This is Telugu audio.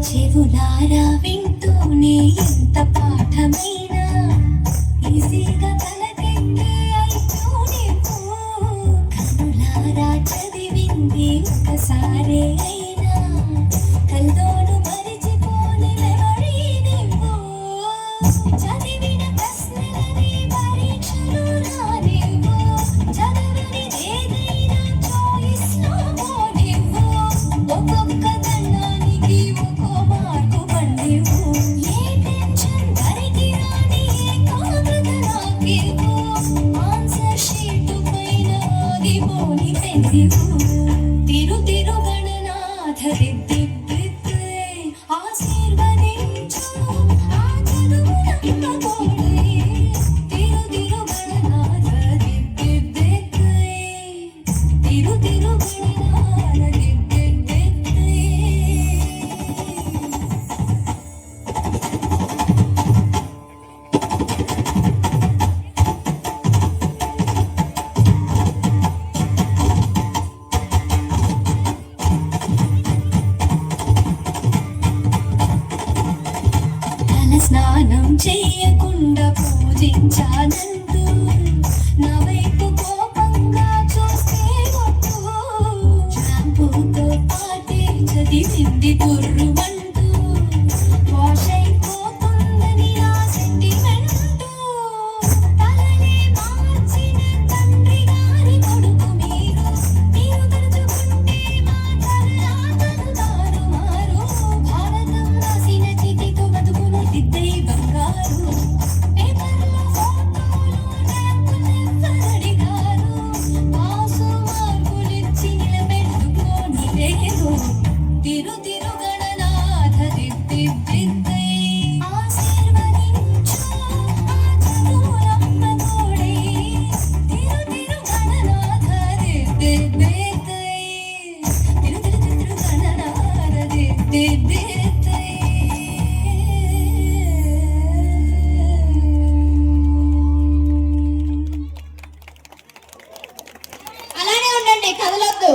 చెవులారా వింటూనే ఎంత పాఠమైనా ఈజీగా తలకెక్కే అయిపోనే కనులారా చదివింది ఒకసారే అయినా కల్లోను మరిచిపోని మెమరీ నివ్వు చదివిన ప్రశ్నలని పరీక్షలు రానివ్వు చదవని ఏదైనా చాయిస్ లో పోనివ్వు ఒక్కొక్క దండానికి ఒక్కో మార్కు పండివ్వు ఏ టెన్షన్ దరికి రాని ఏకాగ్రత నాకివ్వు ఆన్సర్ షీట్ పైన ఆగిపోని పెన్నివ్వు తిరు తిరు గణనాథ దిద్దిద్దిద్దే ఆశీర్వదించు ఆ చదువులమ్మ తోడే తిరు తిరు గణనాథ దిద్దిద్దిద్దే తిరు తిరు గణనాథ దిద్దిద్దిద్దే తల స్నానం చేయకుండా పూజించానంటూ నా వైపు కోపంగా చూస్తే ఒట్టు షాంపూతో పాటే చదివింది తుర్రుమంటూ వాష్ అయిపోతుందని నా సెంటిమెంటు తలనే మార్చిన తండ్రి గారి కొడుకు మీరు తలుచుకుంటే మా తలరాతలు తారుమారు భారతం రాసిన చిటితో బతుకును దిద్దే బంగారు పేపర్లో ఫోటోలు ర్యాంకులెవ్వరడిగారు పాసు మార్కులిచ్చి నిలబెట్టుకోని లేదు తిరు తిరు గణనాథ దిద్దిద్దిద్దే ఆశీర్వదించు ఆ చదువులమ్మ తోడే తిరు తిరు గణనాథ దిద్దిద్దిద్దే తిరు తిరు తిరు గణనాథ దిద్దిద్దిద్దే అలానే ఉండండి కదలొద్దు.